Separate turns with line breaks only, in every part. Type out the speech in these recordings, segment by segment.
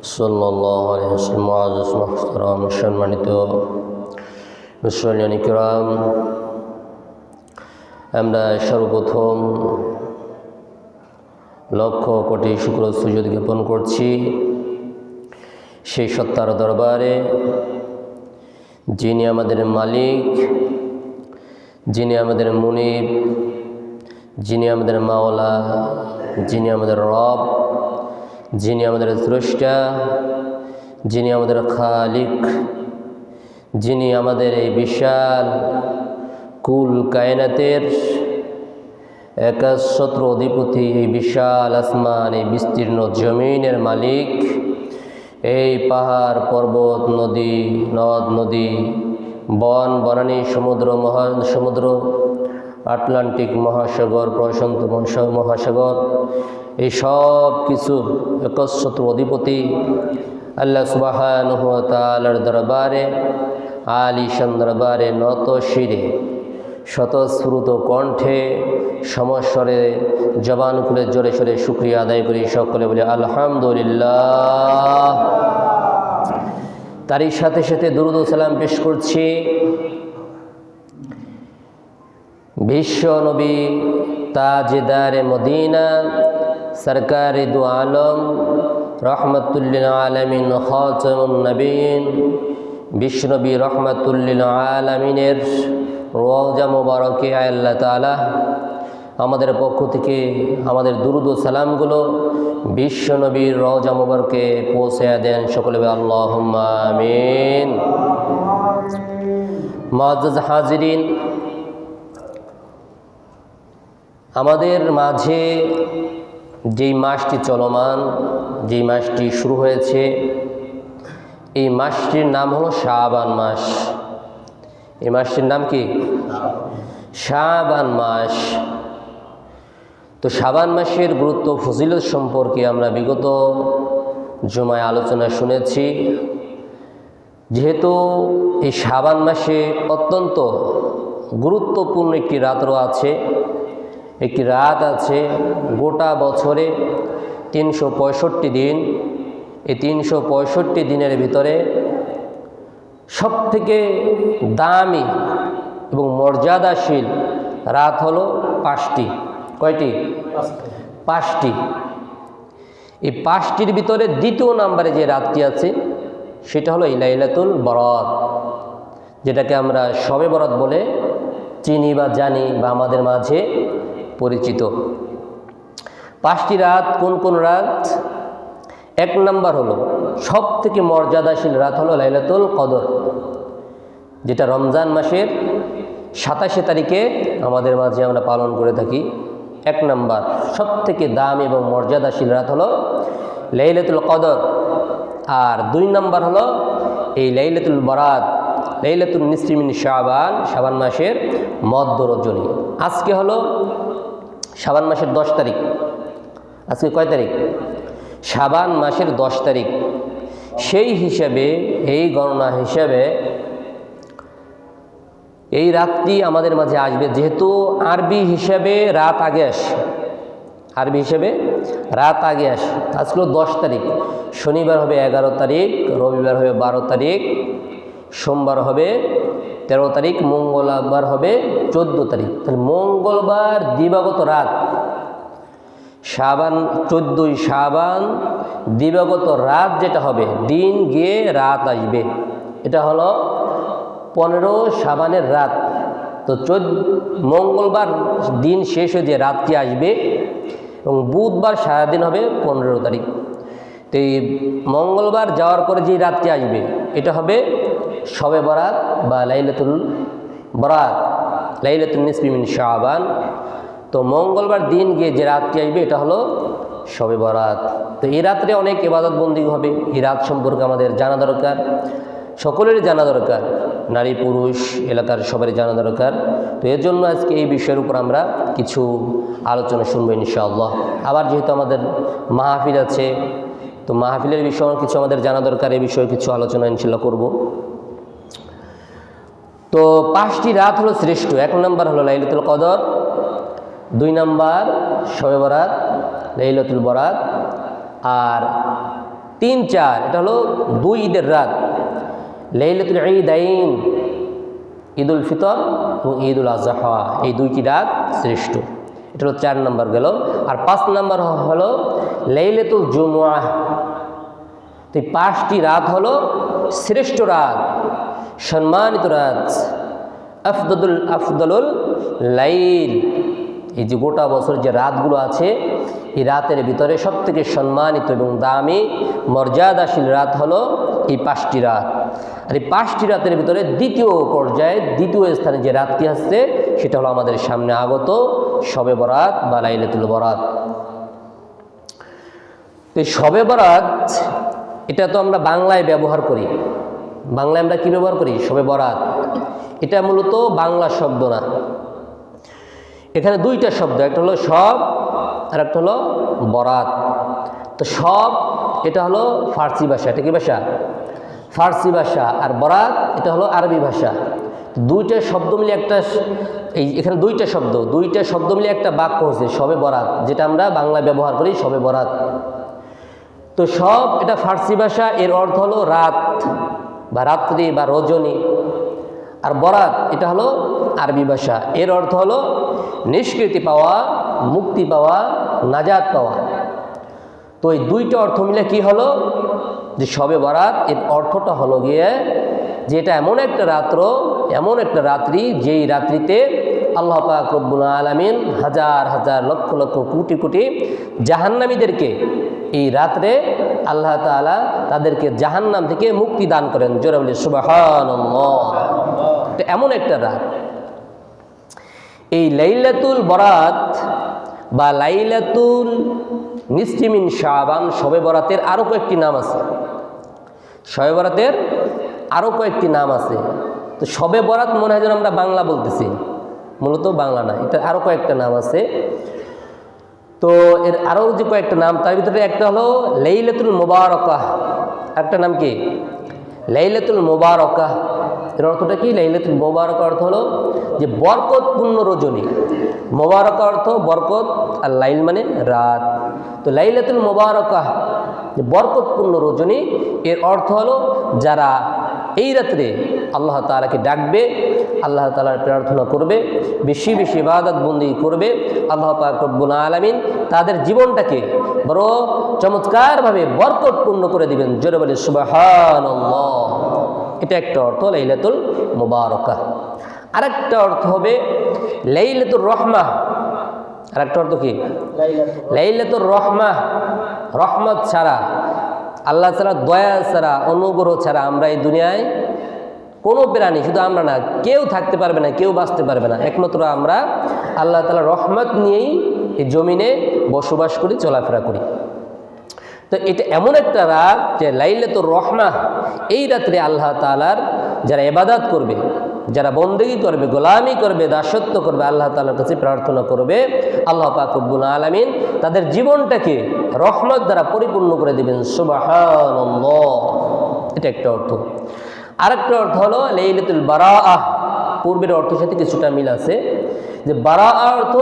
সাল্লাল্লাহু আলাইহি ওয়াসাল্লাম। মুআজ্জাজ মুহতারাম, সম্মানিত মুসল্লিয়ান কিরাম, আমরা সর্বপ্রথম লক্ষ কোটি শুকর সুজুদ জ্ঞাপন করছি সেই সত্তার দরবারে, যিনি আমাদের মালিক, যিনি আমাদের মুনিব, যিনি আমাদের মাওলা, যিনি আমাদের রব, যিনি আমাদের স্রষ্টা, যিনি আমাদের খালিক, যিনি আমাদের এই বিশাল কুল কায়নাতের একাশত্র অধিপতি, এই বিশাল আসমান, এই বিস্তীর্ণ জমিনের মালিক, এই পাহাড় পর্বত, নদী, নদ নদী, বন বনানী, সমুদ্র, মহাসমুদ্র, আটলান্টিক মহাসাগর, প্রশান্ত মহাসাগর, এই সব কিছুর একচ্ছত্র অধিপতি আল্লাহ সুবহানাহু ওয়া তাআলার দরবারে, আলিশান দরবারে নত শিরে, স্বতঃস্ফূর্ত কণ্ঠে, সমস্বরে, জবান খুলে জোরে সোরে শুকরিয়া আদায় করি। সকলে বলি আলহামদুলিল্লাহ। তারই সাথে সাথে দুরূদ ও সালাম পেশ করছি বিশ্ব নবী তাজদারে মদিনা সরকারে দু আলম রহমতুল্লিল আলামিন খাতামুন নবীন বিশ্বনবী রহমতুল্লিল আলামিনের রওজা মুবারকে আল্লাহ তাআলা আমাদের পক্ষ থেকে আমাদের দুরূদ ও সালামগুলো বিশ্বনবীর রওজা মুবারকে পৌঁছে দেন। সকলে আল্লাহুম্মা আমিন। মুআজ্জাজ হাজিরিন, আমাদের মাঝে যেই মাসটি চলমান, যেই মাসটি শুরু হয়েছে, এই মাসটির নাম হলো শাবান মাস। এই মাসটির নাম কি? শাবান মাস। তো শাবান মাসের গুরুত্ব ফজিলত সম্পর্কে আমরা বিগত জুমায় আলোচনা শুনেছি। যেহেতু এই শাবান মাসে অত্যন্ত গুরুত্বপূর্ণ একটি রাতও আছে, একটি রাত আছে গোটা বছরে 365 দিন। এই 365 দিনের ভিতরে সবথেকে দামি এবং মর্যাদাশীল রাত হলো 5টি। কয়টি? 5টি। এই 5টির ভিতরে দ্বিতীয় নম্বরে যে রাতটি আছে সেটা হলো লাইলাতুল বরাত, যেটাকে আমরা শবে বরাত বলে চিনি বা জানি বা আমাদের মাঝে পরিচিত। 5টি রাত কোন কোন রাত? 1 নম্বর হলো সব থেকে মর্যাদাশীল রাত হলো লাইলাতুল কদর, যেটা রমজান মাসের 27 তারিখে আমাদের মাঝে আমরা পালন করে থাকি। 1 নম্বর সব থেকে দাম এবং মর্যাদাশীল রাত হলো লাইলাতুল কদর। আর 2 নম্বর হলো এই লাইলাতুল বরাত, লাইলাতুন নিসফি মিন শাবান, শাবান মাসের মধ্য রজনী। আজকে হলো শাবান মাসের 10 তারিখ। আজকে কয় তারিখ? শাবান মাসের 10 তারিখ। সেই হিসাবে, এই গণনা হিসাবে এই রাতটি আমাদের মাঝে আসবে, যেহেতু আরবি হিসাবে রাত আগে আসে, আরবি হিসাবে রাত আগে আসে। আজকে 10 তারিখ, শনিবার হবে 11 তারিখ, রবিবার হবে 12 তারিখ, সোমবার হবে 13 তারিখ, মঙ্গলবার হবে 14 তারিখ। তাহলে মঙ্গলবার দিবাগত রাত শাবান, 14ই শাবান দিবাগত রাত যেটা হবে, দিন গিয়ে রাত আসবে, এটা হলো 15 শাবানের রাত। তো মঙ্গলবার দিন শেষ হয়ে যে রাতটি আসবে এবং বুধবার সারাদিন হবে 15 তারিখ। তো এই মঙ্গলবার যাওয়ার পরে যে রাতটি আসবে এটা হবে শবে বরাত বা লাইলাতুল বরাত, লাইলাতুন নিসফি মিন শাবান। তো মঙ্গলবার দিন গিয়ে যে রাতটি আসবে এটা হলো শবে বরাত। তো এই রাত্রে অনেক ইবাদত বন্দি হবে। এই রাত সম্পর্কে আমাদের জানা দরকার, সকলেরই জানা দরকার, নারী পুরুষ এলাকার সবারই জানা দরকার। তো এর জন্য আজকে এই বিষয়ের উপর আমরা কিছু আলোচনা শুনবো ইনশাআল্লাহ। আবার যেহেতু আমাদের মাহফিল আছে, তো মাহফিলের বিষয়ে কিছু আমাদের জানা দরকার, এই বিষয়ে কিছু আলোচনা ইনশাআল্লাহ করব। তো 5টি রাত হলো শ্রেষ্ঠ। 1 নম্বর হলো লাইলাতুল কদর, 2 নম্বর শবে বরাত, লাইলাতুল বরাত, আর 3, 4 এটা হলো 2 ঈদের রাত, লাইলাতুল ঈদাইন, ঈদুল ফিতর এবং ঈদুল আজহা, এই 2টি রাত শ্রেষ্ঠ। এটা হলো 4 নম্বর গেল। আর 5 নম্বর হলো লাইলাতুল জুমআহ। তো এই 5টি রাত হলো শ্রেষ্ঠ রাত, সম্মানিত রাত, আফদলুল লাইল। এই যে গোটা বছর যে রাতগুলো আছে, এই রাতের ভিতরে সবথেকে সম্মানিত এবং দামি মর্যাদাশীল রাত হলো এই 5টি রাত। আর এই 5টি রাতের ভিতরে দ্বিতীয় পর্যায়ে, দ্বিতীয় স্থানে যে রাতটি আসছে সেটা হলো আমাদের সামনে আগত শবে বরাত বা লাইলাতুল বরাত। তো এই শবে বরাত এটা তো আমরা বাংলায় ব্যবহার করি। বাংলায় আমরা কি ব্যবহার করি? শবে বরাত। এটা মূলত বাংলা শব্দ না, এখানে 2টা শব্দ, একটা হলো শব আর একটা হলো বরাত। তো শব এটা হলো ফার্সি ভাষা, এটা কি ভাষা? ফার্সি ভাষা। আর বরাত এটা হলো আরবি ভাষা। 2টা শব্দ মিলে একটা, এখানে 2টা শব্দ মিলে একটা বাক্য হয়েছে শবে বরাত, যেটা আমরা বাংলায় ব্যবহার করি শবে বরাত। তো শব এটা ফার্সি ভাষা, এর অর্থ হলো রাত বা রাত্রি বা রজনী। আর বরাত এটা হলো আরবি ভাষা, এর অর্থ হলো নিষ্কৃতি পাওয়া, মুক্তি পাওয়া, নাজাত পাওয়া। তো এই 2টা অর্থ মিলে কি হলো যে শবে বরাত, এর অর্থটা হলো গিয়ে যে এটা এমন একটা রাত্র, এমন একটা রাত্রি, যেই রাত্রিতে আল্লাহ পাক রব্বুল আলামিন হাজার হাজার লক্ষ লক্ষ কোটি কোটি জাহান্নামীদেরকে এই রাত্রে আল্লাহ তাআলা তাদেরকে জাহান্নাম থেকে মুক্তি দান করেন। জোরে বলি সুবহানাল্লাহ। এটা এমন একটা রাত। এই লাইলাতুল বরাত বা লাইলাতুল নিসফি মিন শাবান, শবে বরাতের আরও কয়েকটি নাম আছে। শবে বরাতের আরও কয়েকটি নাম আছে। তো শবে বরাত মনে হয় যেন আমরা বাংলা বলতেছি, মূলত বাংলা না, এটা আরও কয়েকটা নাম আছে। তো এর আরও যে কয়েকটা নাম, তার ভিতরে একটা হলো লাইলাতুল মুবারাকাহ। একটা নাম কি? লাইলাতুল মুবারাকাহ। এর অর্থটা কি? লাইলাতুল মুবারাকা অর্থ হলো যে বরকতপূর্ণ রজনী। মুবারাকা অর্থ বরকত, আর লাইল মানে রাত। তো লাইলাতুল মুবারাকাহ যে বরকতপূর্ণ রজনী, এর অর্থ হলো যারা এই রাত্রে আল্লাহ তাআলাকে ডাকবে, আল্লাহ তাআলার প্রার্থনা করবে, বেশি বেশি ইবাদত বন্দি করবে, আল্লাহ পাক রব্বুল আলামিন তাদের জীবনটাকে বড় চমৎকারভাবে বরকতপূর্ণ করে দিবেন। জোরে বলি সুবহানাল্লাহ। এটা একটা অর্থ লাইলাতুল মুবারাকাহ। আরেকটা অর্থ হবে লাইলাতুর রহমাহ। আরেকটা অর্থ কি? লাইলাতুর রহমাহ। রহমত ছাড়া, আল্লাহ ছাড়া, দয়া ছাড়া, অনুগ্রহ ছাড়া আমরা এই দুনিয়ায় কোনো প্রাণী, শুধু আমরা না, কেউ থাকতে পারবে না, কেউ বাঁচতে পারবে না। একমাত্র আমরা আল্লাহ তাআলার রহমত নিয়েই এই জমিনে বসবাস করি, চলাফেরা করি। তো এটা এমন একটা রাত যে লাইলাতুর রহমাহ, এই রাত্রে আল্লাহ তাআলার যারা ইবাদত করবে, যারা বন্দেগী করবে, গোলামি করবে, দাসত্ব করবে, আল্লাহ তাআলার কাছে প্রার্থনা করবে, আল্লাহ পাক রব্বুল আলামিন তাদের জীবনটাকে রহমত দ্বারা পরিপূর্ণ করে দিবেন। সুবহানাল্লাহ। এটা একটা অর্থ। আরেকটা অর্থ হলো লাইলাতুল বারাআহ। পূর্বের অর্থের সাথে কিছুটা মিল আছে, যে বারাআ অর্থ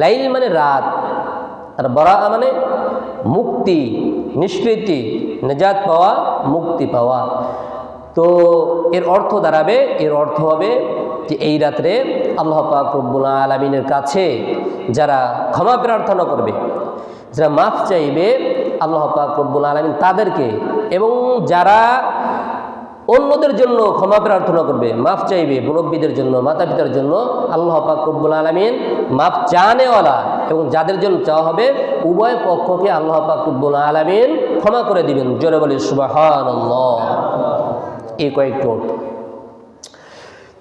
লাইল মানে রাত, আর বারাআ মানে মুক্তি, নিষ্কৃতি, নাজাত পাওয়া, মুক্তি পাওয়া। তো এর অর্থ দাঁড়াবে, এর অর্থ হবে যে এই রাত্রে আল্লাহ পাক রব্বুল আলামিনের কাছে যারা ক্ষমা প্রার্থনা করবে, যারা মাফ চাইবে, আল্লাহ পাক রব্বুল আলামিন তাদেরকে, এবং যারা অন্যদের জন্য ক্ষমা প্রার্থনা করবে, মাফ চাইবে, মুরব্বীদের জন্য, মাতা পিতার জন্য, আল্লাহ পাক রব্বুল আলামিন মাফ চানেওয়ালা এবং যাদের জন্য চাওয়া হবে, উভয় পক্ষকে আল্লাহ পাক রব্বুল আলামিন ক্ষমা করে দিবেন। জোরে বলি সুবহানাল্লাহ। এই কয়েকটি অর্থ।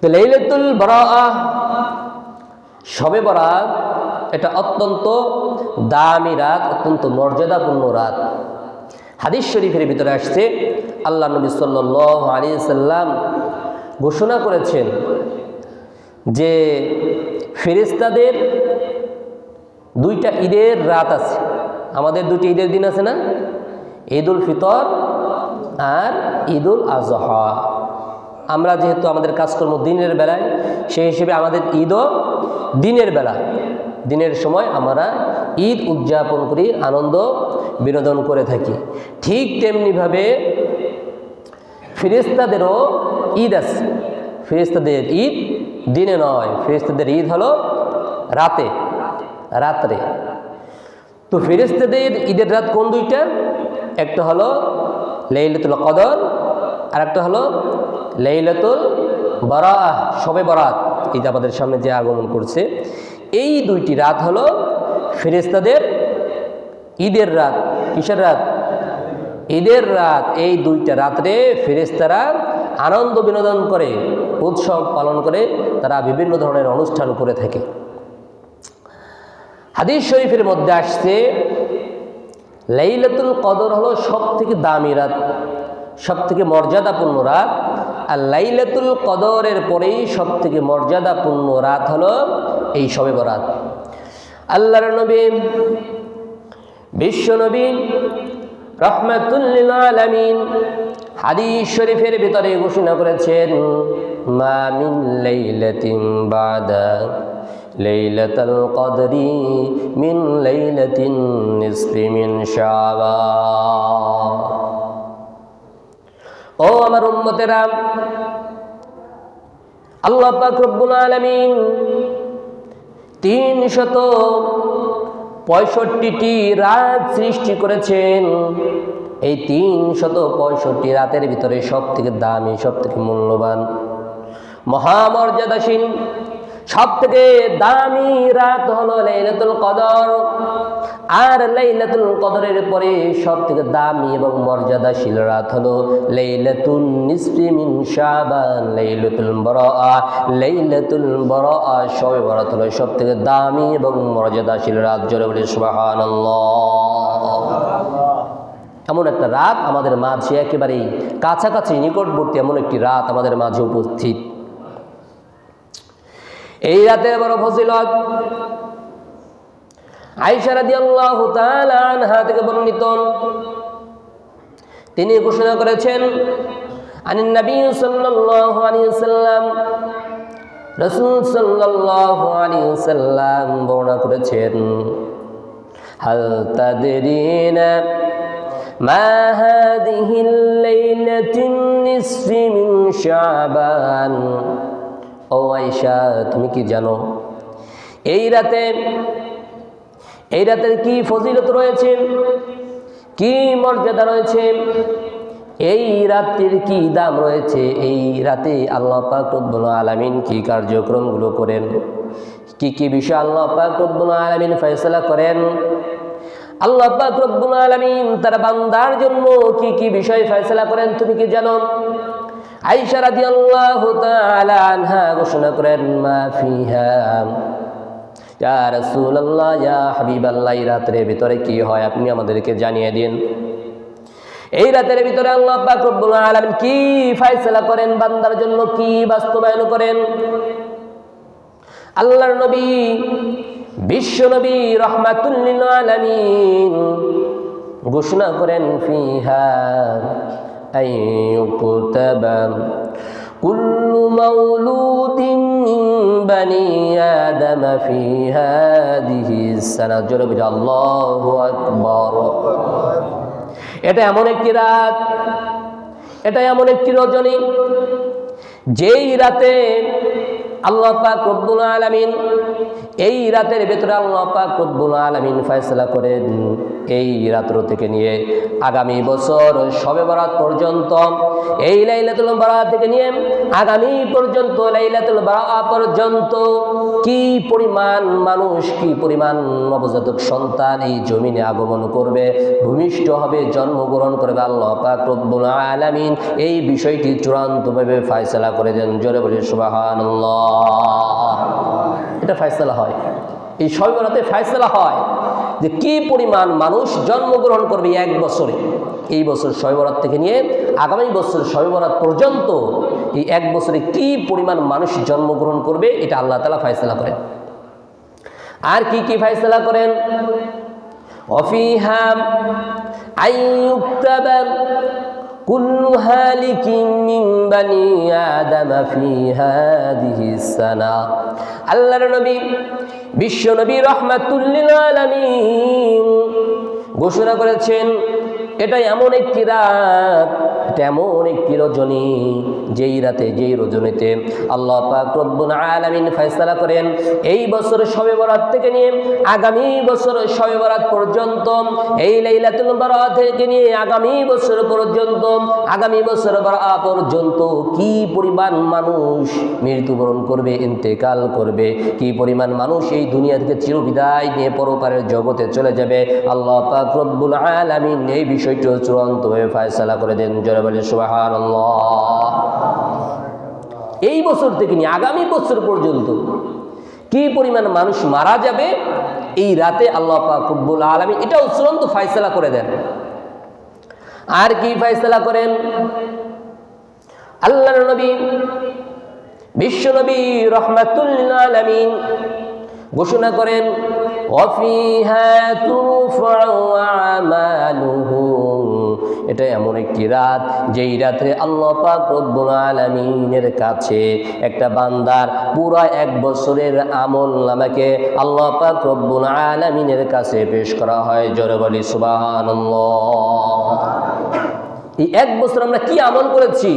তো লাইলাতুল বারাআহ, শবে বরাত, এটা অত্যন্ত দামি রাত, অত্যন্ত মর্যাদাপূর্ণ রাত। হাদিস শরীফের ভিতরে আসছে, আল্লাহ নবী সাল্লাল্লাহু আলাইহি সাল্লাম ঘোষণা করেছেন যে ফেরেশতাদের 2টা ঈদের রাত আছে। আমাদের 2টি ঈদের দিন আছে না? ঈদুল ফিতর আর ঈদুল আজহা। আমরা যেহেতু আমাদের কাজকর্ম দিনের বেলায়, সেই হিসেবে আমাদের ঈদও দিনের বেলা, দিনের সময় আমরা ঈদ উদযাপন করি, আনন্দ বিনোদন করে থাকি। ঠিক তেমনিভাবে ফেরেশতাদেরও ঈদ আছে। ফেরেশতাদের ঈদ দিনে নয়, ফেরেশতাদের ঈদ হলো রাত্রে। তো ফেরেশতাদের ঈদের রাত কোন দুইটা? একটা হলো লাইলাতুল কদর, আর একটা হলো লাইলাতুল বারাআহ, শবে বরাত। এই যে আমাদের সামনে যে আগমন করছে, এই দুইটি রাত হলো ফেরেশতাদের ঈদের রাত। কিসের রাত? ঈদের রাত। এই দুইটা রাত্রে ফেরেশতারা আনন্দ বিনোদন করে, উৎসব পালন করে, তারা বিভিন্ন ধরনের অনুষ্ঠান করে থাকে। হাদিস শরীফের মধ্যে আসছে লাইলাতুল কদর হলো সব থেকে দামি রাত, সব থেকে মর্যাদাপূর্ণ রাত। আর লাইলাতুল কদরের পরেই সব থেকে মর্যাদাপূর্ণ রাত হলো এই শবে বরাত। আল্লাহর নবী, বিশ্ব নবী রাহমাতুল লিল আলামিন হাদিস শরীফের ভিতরে ঘোষণা করেছেন, মা মিন লাইলাতিন বাদা লাইলাতুল কদরি মিন লাইলাতিন নিসফি মিন শাবান। ও আমার উম্মতেরা, আল্লাহ পাক রব্বুল আলামিন 365টি রাত সৃষ্টি করেছেন। এই 365 রাতের ভিতরে সব থেকে দামি, সব থেকে মূল্যবান, মহামর্যাদাশীল, সব থেকে দামি রাত হলো লাইলাতুল কদর। আর লাইলাতুল কদরের পরে সব থেকে দামি এবং মর্যাদাশীল রাত হলো লাইলাতুন নিসফি মিন শাবান, লাইলাতুল বারাআহ। লাইলাতুল বারাআহ, শবে বরাত হলো সব থেকে দামি এবং মর্যাদাশীল রাত। জোরে বলি সুবহানাল্লাহ। এমন একটা রাত আমাদের মাঝে একেবারেই কাছাকাছি, নিকটবর্তী এমন একটি রাত আমাদের মাঝে উপস্থিত। এই রাতের বড় ফজিলত আয়েশা রাদিয়াল্লাহু তাআলা আনহা থেকে বর্ণিত। তিনি ঘোষণা করেছেন, আনিন নবী সাল্লাল্লাহু আলাইহি ওয়াসাল্লাম, রাসূল সাল্লাল্লাহু আলাইহি ওয়াসাল্লাম বর্ণনা করেছেন, হাল তাদরিনা মা হাদিহিল লাইলাতুন নিসফি মিন শাবান। ও আয়েশা, তুমি কি জানো এই রাতের কি ফজিলত রয়েছে, কি মর্যাদা রয়েছে, এই রাতের কি দাম রয়েছে? এই রাতে আল্লাহ পাক রব্বুল আলামিন কি কার্যক্রমগুলো করেন, কি কি বিষয় আল্লাহ পাক রব্বুল আলামিন ফয়সালা করেন? আল্লাহ পাক রব্বুল আলামিন তার বান্দার জন্য কি কি বিষয় ফয়সালা করেন তুমি কি জানো? আয়েশা রাদিয়াল্লাহু তাআলা আনহা ঘোষণা করেন, মা ফিহা, ইয়া রাসূলুল্লাহ, ইয়া হাবিবাল্লাহ, এই রাতের ভিতরে কি হয় আপনি আমাদেরকে জানিয়ে দিন। এই রাতের ভিতরে আল্লাহ পাক রব্বুল আলামিন কি ফয়সালা করেন, বান্দার জন্য কি বাস্তবায়ন করেন? আল্লাহর নবী, বিশ্ব নবী রাহমাতুল লিল আলামিন ঘোষণা করেন, ফিহা আইয়ুকতাবা কুল্লু মাউলুদিন মিন বানি আদম ফি হাদিহি সানাত। জোরে বলি আল্লাহু আকবার। এটা এমন একটি রাত, এটা এমন একটি রজনী, যেই রাতে আল্লাহ পাক রব্বুল আলামিন, এই রাতের ভেতরে আল্লাহ পাক রব্বুল আলামিন ফয়সালা করেন এই রাত্র থেকে নিয়ে আগামী বছর শবে বরাত পর্যন্ত, এই লাইলাতুল বারাত থেকে নিয়ে আগামী পর্যন্ত লাইলাতুল বারাত পর্যন্ত কি পরিমাণ মানুষ, কি পরিমাণ নবজাতক সন্তান এই জমিনে আগমন করবে, ভূমিষ্ঠ হবে, জন্মগ্রহণ করবে, আল্লাহ পাক রব্বুল আলামিন এই বিষয়টি চূড়ান্তভাবে ফয়সালা করে দেন। জোরে বলি সুবহানাল্লাহ। এটা ফয়সালা হয়, এই শবে বরাতে ফয়সালা হয় যে কি পরিমাণ মানুষ জন্মগ্রহণ করবে এক বছরে। এই বছর শবে বরাত থেকে নিয়ে আগামী বছর শবে বরাত পর্যন্ত এই এক বছরে কি পরিমাণ মানুষ জন্মগ্রহণ করবে, এটা আল্লাহ তাআলা ফয়সালা করেন। আর কি কি ফয়সালা করেন? ওয়াফিহা আইয়ুকতাবা কুল্লু হালিকিন মিন বানি আদম ফি হাদিহি সানা। আল্লাহর নবী, বিশ্ব নবী রাহমাতুল লিল আলামিন ঘোষণা করেছেন এটা এমন একটি রাত, এটা এমন একটি রজনী, যেই রাতে যেই রজনীতে আল্লাহ পাক রব্বুল আলামিন ফয়সালা করেন এই বছর শবে বরাত থেকে নিয়ে আগামী বছর শবে বরাত পর্যন্ত, এই লাইলাতুল বারাত থেকে নিয়ে আগামী বছর পর্যন্ত, আগামী বছর বারাত পর্যন্ত কি পরিমাণ মানুষ মৃত্যুবরণ করবে, ইন্তেকাল করবে, কি পরিমাণ মানুষ এই দুনিয়া থেকে চিরবিদায় নিয়ে পরপারের জগতে চলে যাবে, আল্লাহ পাক রব্বুল আলামিন এই বিষয়টি চূড়ান্তভাবে ফয়সালা করে দেন। জোরে বলে সুবহানাল্লাহ। এই বছর থেকে নিয়ে আগামী বছর পর্যন্ত কি পরিমাণ মানুষ মারা যাবে এই রাতে আল্লাহ পাক রব্বুল আলামিন এটাও চূড়ান্ত ফয়সালা করে দেন। আর কি ফয়সালা করেন? আল্লাহর নবী বিশ্ব নবী রাহমাতুল লিল আলামিন ঘোষণা করেন ওয়াফিহা তুরফাউ আমালুহুম, এটা এমন একটি রাত যেই রাতে আল্লাহ পাক রব্বুল আলামিনের কাছে একটা বান্দার পুরা এক বছরের আমল নামাকে আল্লাহ পাক রব্বুল আলামিনের কাছে পেশ করা হয়। জোরে বলি সুবহানাল্লাহ। এই এক বছর আমরা কি আমল করেছি,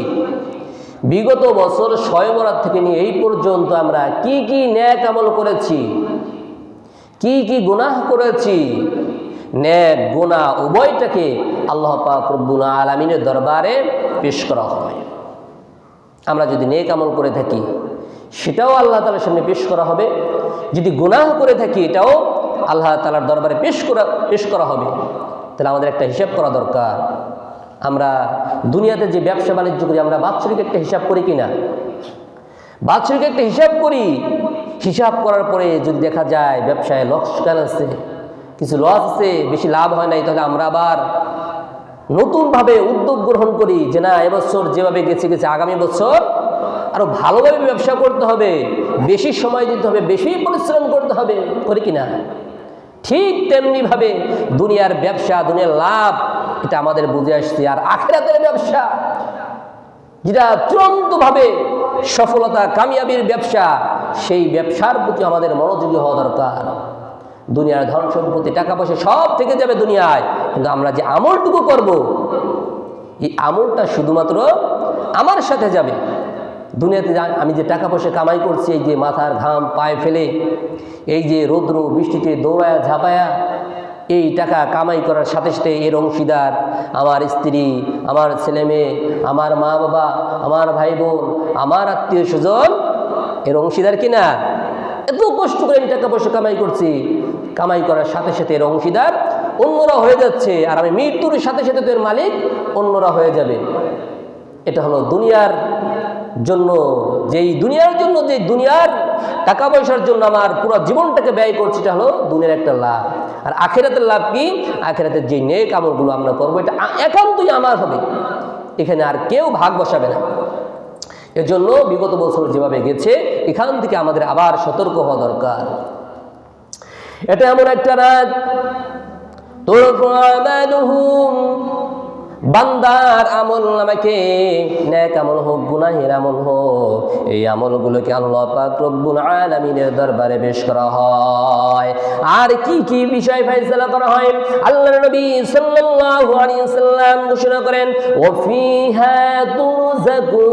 বিগত বছর শবে বরাত থেকে নিয়ে এই পর্যন্ত আমরা কি কি নেক আমল করেছি, কি কি গুনাহ করেছি, নেক গুনাহ উভয়টাকে আল্লাহ পাক রব্বুল আলামিনের দরবারে পেশ করা হয়। আমরা যদি নেক আমল করে থাকি সেটাও আল্লাহ তাআলার সামনে পেশ করা হবে, যদি গুনাহ করে থাকি এটাও আল্লাহ তাআলার দরবারে পেশ করা হবে। তাহলে আমাদের একটা হিসাব করা দরকার। আমরা দুনিয়াতে যে ব্যবসা বাণিজ্য করি আমরা বাৎসরিক একটা হিসাব করি কিনা? বাৎসরিক একটা হিসাব করি, হিসাব করার পরে যদি দেখা যায় ব্যবসায় লোকসান আছে, কিছু লস আছে, বেশি লাভ হয় নাই, তাহলে আমরা আবার নতুনভাবে উদ্যোগ গ্রহণ করি যে না এবছর যেভাবে গেছে আগামী বছর আরো ভালোভাবে ব্যবসা করতে হবে, বেশি সময় দিতে হবে, বেশি পরিশ্রম করতে হবে, করি কিনা? ঠিক তেমনি ভাবে দুনিয়ার ব্যবসা, দুনিয়ার লাভ এটা আমাদের বুঝে আসছে। আর আখিরাতের ব্যবসা যেটা চূড়ান্তভাবে সফলতা কামিয়াবির ব্যবসা, সেই ব্যবসার প্রতি আমাদের মনোযোগী হওয়া দরকার। দুনিয়ার ধন সম্পত্তি টাকা পয়সা সব থেকে যাবে দুনিয়ায়, কিন্তু আমরা যে আমলটুকু করব এই আমলটা শুধুমাত্র আমার সাথে যাবে। দুনিয়াতে আমি যে টাকা পয়সা কামাই করছি, এই যে মাথার ঘাম পায়ে ফেলে, এই যে রৌদ্র বৃষ্টিতে দৌড়ায়া ঝাঁপায়া এই টাকা কামাই করার সাথে সাথে এর অংশীদার আমার স্ত্রী, আমার ছেলে মেয়ে, আমার মা বাবা, আমার ভাই বোন, আমার আত্মীয় স্বজন এর অংশীদার কিনা? এত কষ্ট করে আমি টাকা পয়সা কামাই করছি, কামাই করার সাথে সাথে এর অংশীদার অন্যরা হয়ে যাচ্ছে, আর আমি মৃত্যুর সাথে সাথে তো এর মালিক অন্যরা হয়ে যাবে। এটা হলো দুনিয়ার জন্য, যেই দুনিয়ার টাকা পয়সার জন্য আমার পুরো জীবনটাকে ব্যয় করছি, এটা হলো দুনিয়ার একটা লাভ। আর আখিরাতের লাভ কি? আখিরাতের যে নেক আমলগুলো আমরা করবো এটা একান্তই আমার হবে, এখানে আর কেউ ভাগ বসাবে না। এজন্য বিগত বছর যেভাবে গেছে এখান থেকে আমাদের আবার সতর্ক হওয়া দরকার। এটা এমন একটা রাত বান্দার আমল নামাকে, নেক আমল হোক গুনাহের আমল হোক, এই আমলগুলোকে আল্লাহ পাক রব্বুল আলামিনের দরবারে পেশ করা হয়। আর কি কি বিষয় ফয়সালা করা হয়? আল্লাহর নবী সাল্লাল্লাহু আলাইহি ওয়াসাল্লাম ঘোষণা করেন ওয়াফিহা তুরযাকু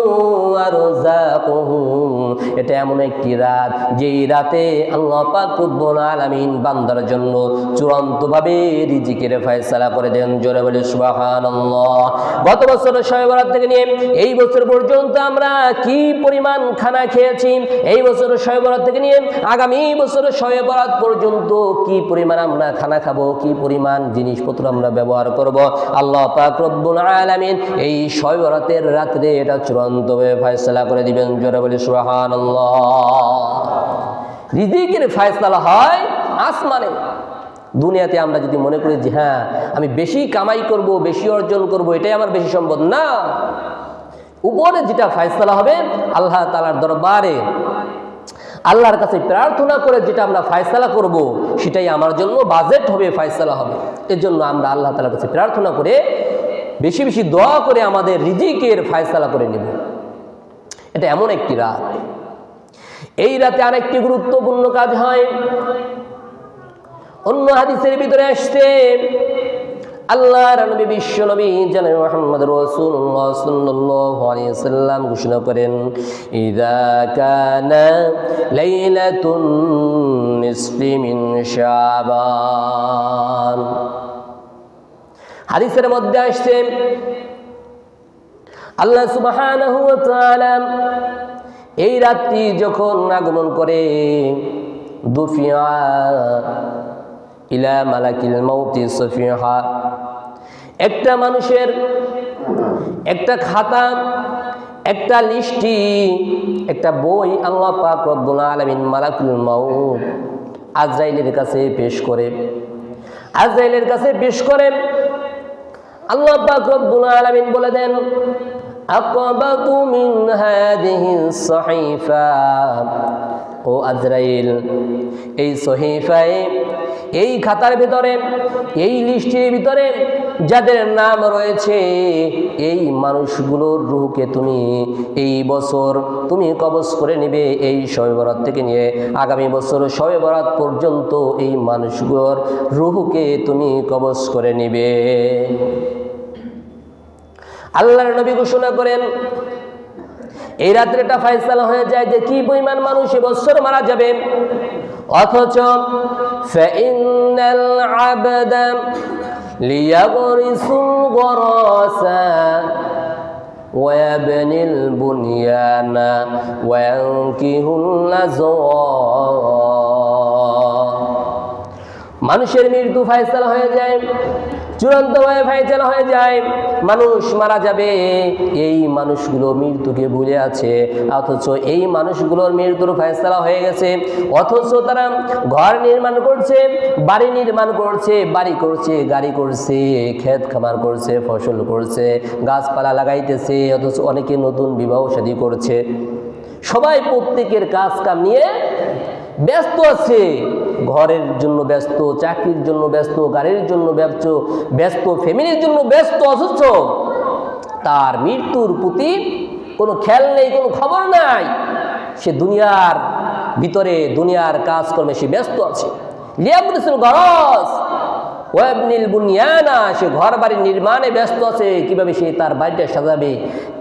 আরযাকুহুম, এটা এমন একটি রাত যেই রাতে আল্লাহ পাক রব্বুল আলামিন বান্দার জন্য চূড়ান্তভাবে রিজিকের ফয়সালা করে দেন। জোরে বলে সুবহানাল্লাহ। গত বছর শবে বরাত থেকে নিয়ে এই বছর পর্যন্ত আমরা কি পরিমাণ খানা খেয়েছি, এই বছর শবে বরাত থেকে নিয়ে আগামী বছর শবে বরাত পর্যন্ত কি পরিমাণ আমরা খানা খাবো, কি পরিমাণ জিনিসপত্র আমরা ব্যবহার করব, আল্লাহ পাক রব্বুল আলামিন এই শবে বরাতের রাতে এটা চূড়ান্তভাবে ফয়সালা করে দিবেন। জোরে বলি সুবহানাল্লাহ। রিজিকের ফয়সালা হয় আসমানে। দুনিয়াতে আমরা যদি মনে করি যে হ্যাঁ আমি বেশি কামাই করব, বেশি অর্জন করব, এটাই আমার বেশি সম্পদ, না, উপরে যেটা ফয়সালা হবে আল্লাহ তাআলার দরবারে আল্লাহর কাছে প্রার্থনা করে যেটা আমরা ফয়সালা করব সেটাই আমার জন্য বাজেট হবে, ফয়সালা হবে। এর জন্য আমরা আল্লাহ তাআলার কাছে প্রার্থনা করে বেশি বেশি দোয়া করে আমাদের রিজিকের ফয়সালা করে নেব। এটা এমন একটি রাত, এই রাতে আরেকটি গুরুত্বপূর্ণ কাজ হয়। অন্য হাদিসের ভিতরে আসছে আল্লাহর নবী বিশ্ব নবী জনাবে মুহাম্মদ রাসূলুল্লাহ সাল্লাল্লাহু আলাইহি ওয়াসাল্লাম ঘোষণা করেন, ইযা কানা লাইলাতুন নিসফি মিন শাবান। হাদিসের মধ্যে আসছে আল্লাহ সুবহানাহু ওয়া তাআলা এই রাত্রি যখন আগমন করে, দুফিয়া ইলা মালাকিল মাউতি সফিহা, একটা মানুষের একটা খাতা, একটা লিস্টি, একটা বই আল্লাহ পাক রব্বুল আলামিন মালাকুল মাউত আজরাইলের কাছে পেশ করে। আজরাইলের কাছে পেশ করেন, আল্লাহ পাক রব্বুল আলামিন বলে দেন, আকবাতু মিন হাদিহিস সহিফা, ও আজরাইল, এই সহিফায়, এই খাতার ভিতরে, এই লিস্টের ভিতরে যাদের নাম রয়েছে, এই মানুষগুলোর রূহকে তুমি এই বছর তুমি কবজ করে নেবে। এই শবে বরাত থেকে নিয়ে আগামী বছর শবে বরাত পর্যন্ত এই মানুষগুলোর রূহকে তুমি কবজ করে নেবে। আল্লাহর নবী ঘোষণা করেন, এই রাত্রেটা ফয়সালা হয়ে যায় যে কি পরিমাণ মানুষ এবছর মারা যাবে। অথচ ফাইনাল আবদা লিয়াগরিসুল গরাসা ওয়া ইয়াবনিল বুনিয়ানা ওয়া ইয়ানকিহুল লাযওয়া। মানুষের মৃত্যু ফয়সালা হয়ে যায়, চূড়ান্তভাবে ফয়সালা হয়ে যায়, মানুষ মারা যাবে। এই মানুষগুলো মৃত্যুকে ভুলে আছে, অথচ এই মানুষগুলোর মৃত্যুর ফয়সালা হয়ে গেছে, অথচ তারা ঘর নির্মাণ করছে, বাড়ি নির্মাণ করছে, বাড়ি করছে, গাড়ি করছে, ক্ষেত খামার করছে, ফসল করছে, গাছপালা লাগাইতেছে, অথচ অনেকে নতুন বিবাহ শাদী করছে। সবাই প্রত্যেকের কাজ কাম নিয়ে ব্যস্ত আছে, ঘরের জন্য ব্যস্ত, চাকরির জন্য ব্যস্ত, গাড়ির জন্য ব্যস্ত, ফ্যামিলির জন্য ব্যস্ত, অথচ তার মৃত্যুর প্রতি কোনো খেয়াল নেই, কোনো খবর নাই। সে দুনিয়ার ভিতরে, দুনিয়ার কাজকর্মে সে ব্যস্ত আছে। লিয়াবরিসুল গরাস ওয়া ইয়াবনিল বুনিয়ানা, সে ঘর বাড়ি নির্মাণে ব্যস্ত আছে। কিভাবে সে তার বাড়িটা সাজাবে,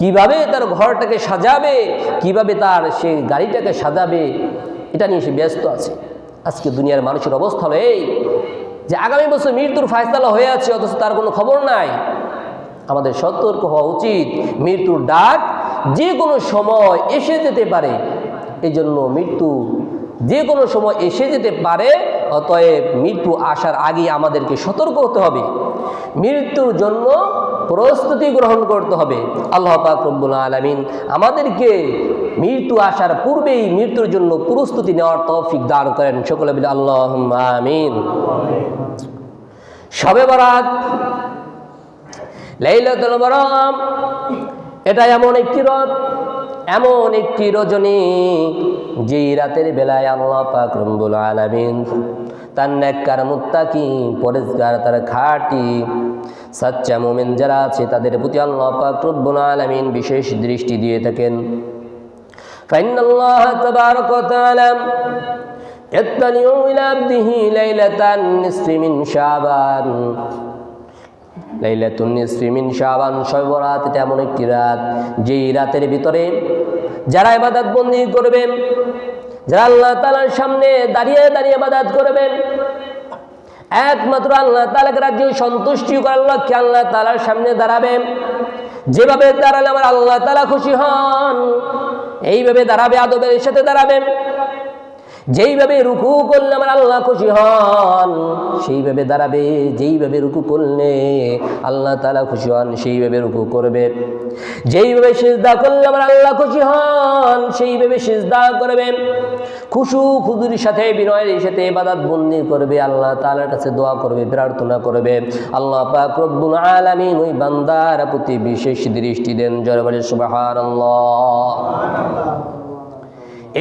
কিভাবে তার ঘরটাকে সাজাবে, কিভাবে তার সে গাড়িটাকে সাজাবে, এটা নিয়ে সে ব্যস্ত আছে। আজকে দুনিয়ার মানুষের অবস্থা হলো এই যে আগামী বছর মৃত্যুর ফয়সালা হয়ে আছে, অথচ তার কোনো খবর নাই। আমাদের সতর্ক হওয়া উচিত, মৃত্যুর ডাক যে কোনো সময় এসে যেতে পারে। এই জন্য মৃত্যু যে কোনো সময় এসে যেতে পারে, অতএব মৃত্যু আসার আগে আমাদেরকে সতর্ক হতে হবে, মৃত্যুর জন্য প্রস্তুতি গ্রহণ করতে হবে। আল্লাহ পাক রব্বুল আলামিন আমাদেরকে মৃত্যু আসার পূর্বেই মৃত্যুর জন্য প্রস্তুতি নেওয়ার তৌফিক দান করেন। সকলে বলি আল্লাহুম্মা আমিন। শবে বরাত, লাইলাতুল বরাত, এটা এমন একটি রাত, এমন একটি রজনী, যেই রাতের বেলায় আল্লাহ পাক রব্বুল আলামিন তার নেককার মুত্তাকি, পরেজগার, তার খাঁটি সাচ্চা মুমিন যারা আছে তাদের প্রতি আল্লাহ পাক রব্বুল আলামিন বিশেষ দৃষ্টি দিয়ে থাকেন। ফাইনাল্লাহ তাবারাকা ওয়া তাআলা ইয়াত্তালিউ ইলা আবদিহি লাইলাতান নিসফি মিন শাবান। লাইলাতুন নিসফি মিন শাবান, শবে বরাত, এটা এমন একটি রাত যেই রাতের ভিতরে যারা ইবাদত বন্দেগী করবেন, যারা আল্লাহ তাআলার সামনে দাঁড়িয়ে দাঁড়িয়ে ইবাদত করবেন, একমাত্র আল্লাহ তাআলাকে রাজি সন্তুষ্টি করার লক্ষ্যে আল্লাহ তাআলার সামনে দাঁড়াবেন। যেভাবে দাঁড়ালে আমার আল্লাহ তাআলা খুশি হন, এইভাবে দাঁড়াবে, আদবের সাথে দাঁড়াবেন। যেইভাবে রুকু করলে আমার আল্লাহ খুশি হন, সেইভাবে দাঁড়াবে। যেইভাবে রুকু করলে আল্লাহ তাআলা খুশি হন, সেইভাবে রুকু করবে। যেইভাবে সিজদা করলে আমার আল্লাহ খুশি হন, সেইভাবে সিজদা করবে। খুশু খুজুর সাথে, বিনয়ের সাথে ইবাদত বন্দেগী করবে, আল্লাহ তাআলার কাছে দোয়া করবে, প্রার্থনা করবে। আল্লাহ পাক রব্বুল আলামিন ওই বান্দার প্রতি বিশেষ দৃষ্টি দেন। জোরে বলে সুবহানাল্লাহ।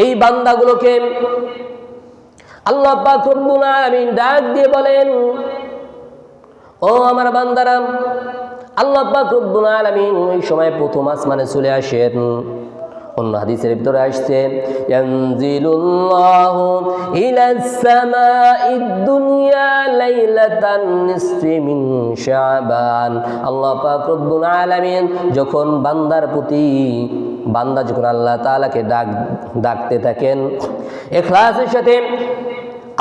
এই বান্দাগুলোকে আল্লাহ পাক রব্বুল আলামিন ডাক দিয়ে বলেন, ও আমার বান্দারা, আল্লাহ পাক রব্বুল আলামিন ওই সময় প্রথম আসমানে চলে আসেন। অন্য হাদিসের ভিতরে আসছে ইয়ানজিলুল্লাহু ইলাস সামাঈদ দুনিয়া লাইলাতান নিসফি মিন শাবান। আল্লাহ পাক রব্বুল আলামিন যখন বান্দার প্রতি বান্দা যখন আল্লাহ তাআলাকে ডাকতে থাকেন ইখলাসের সাথে,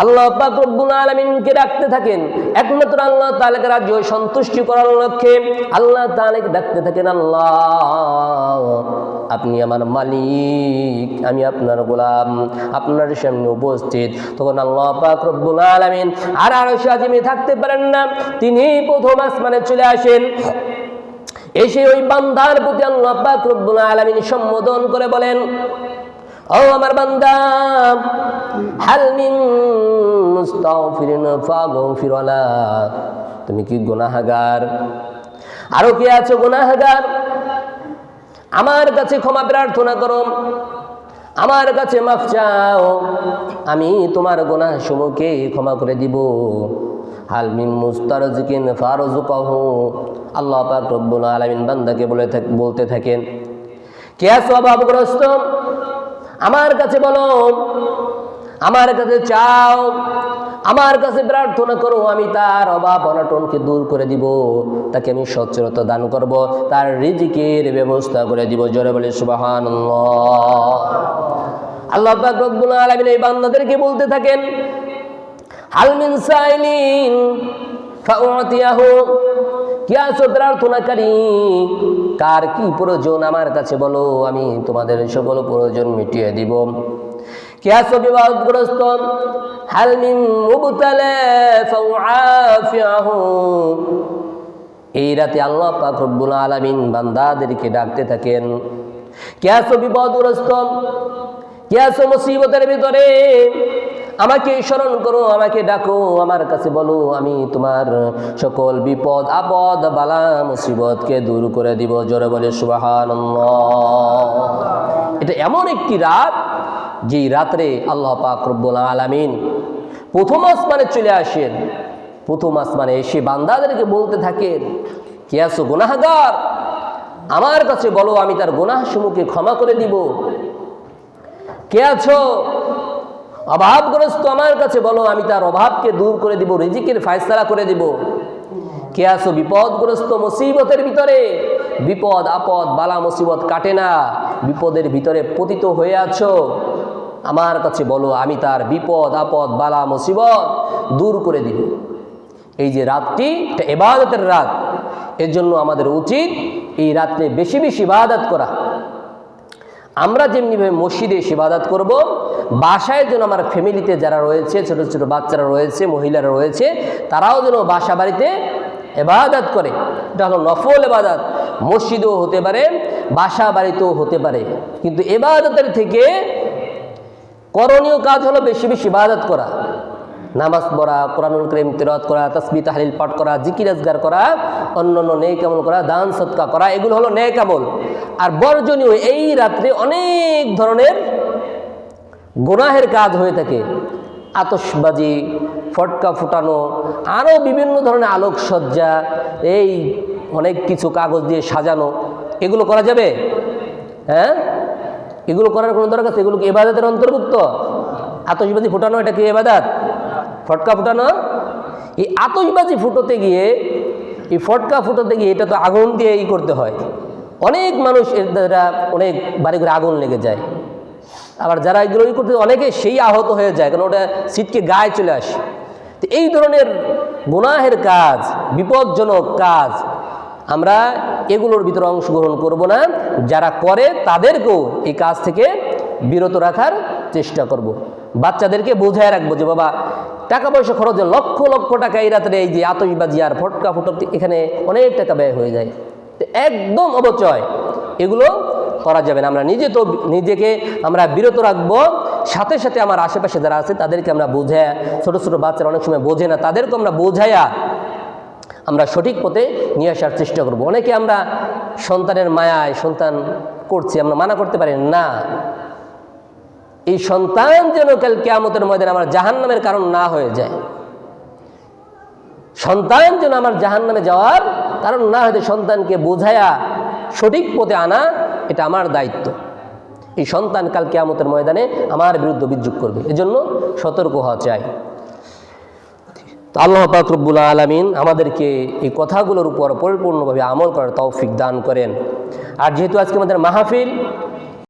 আল্লাহ পাক রব্বুল আলামিনকে ডাকতে থাকেন, একমাত্র আল্লাহ তাআলাকে রাজি হয়ে সন্তুষ্টি করার লক্ষ্যে আল্লাহ তাআলাকে ডাকতে থাকেন, আল্লাহ আপনি আমার মালিক, আমি আপনার গোলাম, আপনার সামনে উপস্থিত। তখন আল্লাহ পাক রব্বুল আলামিন আর আরশে আজিমে থাকতে পারেন না, তিনি প্রথম আসমানে চলে আসেন। এসে ওই বান্দার প্রতি আল্লাহ পাক রব্বুল আলামিন সম্বোধন করে বলেন, ও আমার বান্দা, হাল মিন মুস্তাগফিরিন ফাগফির লাহ, তুমি কি গুনাহগার? আরো কি আছো গুনাহগার? আমার কাছে ক্ষমা প্রার্থনা করো, আমার কাছে মাফ চাও, আমি তোমার গুনাহ সমূহকে ক্ষমা করে দিব। হাল মিন মুস্তারজিকিন ফারজুকাহু, আল্লাহ পাক রব্বুল আলামিন বান্দাকে বলতে থাকেন, কে আছো অভাবগ্রস্ত? আমার কাছে বলো, আমার কাছে চাও, আমার কাছে প্রার্থনা করো, আমি তার অভাব অনটনকে দূর করে দিব, তাকে আমি সচ্ছলতা দান করব, তার রিজিকের ব্যবস্থা করে দিব। জোরে বলে সুবহানাল্লাহ। আল্লাহ পাক রব্বুল আলামিন এই বান্দাদেরকে বলতে থাকেন, হাল মিন সাইলিন ফাউতিয়াহু, কি আছো প্রার্থনাকারী? কার কি প্রয়োজন আমার কাছে বলো, আমি তোমাদের সকল প্রয়োজন মিটিয়ে দিব। কে আছো বিবাদগ্রস্ত? হাল মিন মুবতালা ফাউআফিহু, এই রাতে আল্লাহ পাক রব্বুল আলামিন বান্দাদেরকে ডাকতে থাকেন, কে আছো বিপদগ্রস্ত? কে আছো মুসিবতের ভিতরে? আমাকে স্মরণ করো, আমাকে ডাকো, আমার কাছে বলো, আমি তোমার সকল বিপদ আপদ বালা মুসিবতকে দূর করে দিব। জোরে বলে সুবহানাল্লাহ। এটা এমন একটি রাত, যেই রাত্রে আল্লাহ পাক রব্বুল আলামিন প্রথম আসমানে চলে আসেন। প্রথম আসমানে এসে বান্দাদেরকে বলতে থাকেন, কে আছো গুনাহগার? আমার কাছে বলো, আমি তার গুনাহ সমূহকে ক্ষমা করে দিব। কে আছো অভাবগ্রস্ত? আমার কাছে বলো, আমি তার অভাবকে দূর করে দিব, রিজিকের ফয়সালা করে দিব। কে আছো বিপদগ্রস্ত, মুসিবতের ভিতরে, বিপদ আপদ বালা মুসিবত কাটে না, বিপদের ভিতরে পতিত হয়ে আছো, আমার কাছে বলো, আমি তার বিপদ আপদ বালা মুসিবত দূর করে দিব। এই যে রাতটি, এটা ইবাদতের রাত, এর জন্য আমাদের উচিত এই রাত্রে বেশি বেশি ইবাদত করা। আমরা যেমনিভাবে মসজিদে ইবাদত করব, বাসায় যেন আমার ফ্যামিলিতে যারা রয়েছে, ছোট ছোট বাচ্চারা রয়েছে, মহিলারা রয়েছে, তারাও যেন বাসা বাড়িতে ইবাদত করে। এটা হলো নফল ইবাদত, মসজিদেও হতে পারে, বাসা বাড়িতেও হতে পারে। কিন্তু ইবাদতের থেকে করণীয় কাজ হলো বেশি বেশি ইবাদত করা, নামাজ পড়া, কোরআনুল কারীম তিলাওয়াত করা, তাসবিহ তাহলিল পাঠ করা, জিকির আজগার করা, অন্যান্য নেক আমল করা, দান সদকা করা, এগুলো হলো নেক আমল। আর বর্জনীয় এই রাত্রে অনেক ধরনের গুনাহের কাজ হয়ে থাকে, আতশবাজি, ফটকা ফুটানো, আরও বিভিন্ন ধরনের আলোকসজ্জা, এই অনেক কিছু কাগজ দিয়ে সাজানো, এগুলো করা যাবে? হ্যাঁ, এগুলো করার কোনো দরকার আছে? এগুলো কি ইবাদতের অন্তর্ভুক্ত? আতশবাজি ফুটানো এটা কি ইবাদত? ফটকা ফুটানো, এই আতশবাজি ফুটোতে গিয়ে, এই ফটকা ফুটোতে গিয়ে এটা তো আগুন দিয়ে করতে হয়। অনেক মানুষ এর দ্বারা অনেক বাড়ি করে আগুন লেগে যায়। আবার যারা এগুলো করতে অনেকে সেই আহত হয়ে যায়, কারণ ওটা ছিটকে গায়ে চলে আসে। তো এই ধরনের গুনাহের কাজ, বিপজ্জনক কাজ, আমরা এগুলোর ভিতরে অংশগ্রহণ করব না। যারা করে তাদেরকেও এই কাজ থেকে বিরত রাখার চেষ্টা করব। বাচ্চাদেরকে বোঝায় রাখবো যে বাবা, টাকা পয়সা খরচ, লক্ষ লক্ষ টাকা এই রাত্রে এই যে আতশবাজি আর ফটকা ফুটতে, এখানে অনেক টাকা ব্যয় হয়ে যায়। একদম অবচয়, এগুলো করা যাবে না। আমরা নিজেকে আমরা বিরত রাখবো, সাথে সাথে আমার আশেপাশে যারা আছে তাদেরকে আমরা বোঝায়, ছোট ছোট বাচ্চারা অনেক সময় বোঝে না, তাদেরকে আমরা বোঝায়া আমরা সঠিক পথে নিয়ে আসার চেষ্টা করব। অনেকে আমরা সন্তানের মায়ায় সন্তান করছি, আমরা মানা করতে পারি না। এই সন্তান যেন কাল কিয়ামতের ময়দানে আমার জাহান্নামের কারণ না হয়ে যায়, সন্তান যেন আমার জাহান্নামে যাওয়ার কারণ না হয়ে, সন্তানকে বোঝায়া সঠিক পথে আনা, এটা আমার দায়িত্ব। এই সন্তান কাল কিয়ামতের ময়দানে আমার বিরুদ্ধে অভিযোগ করবে, এজন্য সতর্ক হওয়া চাই। তো আল্লাহ পাক রব্বুল আলামিন আমাদেরকে এই কথাগুলোর উপর পরিপূর্ণভাবে আমল করার তৌফিক দান করেন। আর যেহেতু আজকে আমাদের মাহফিল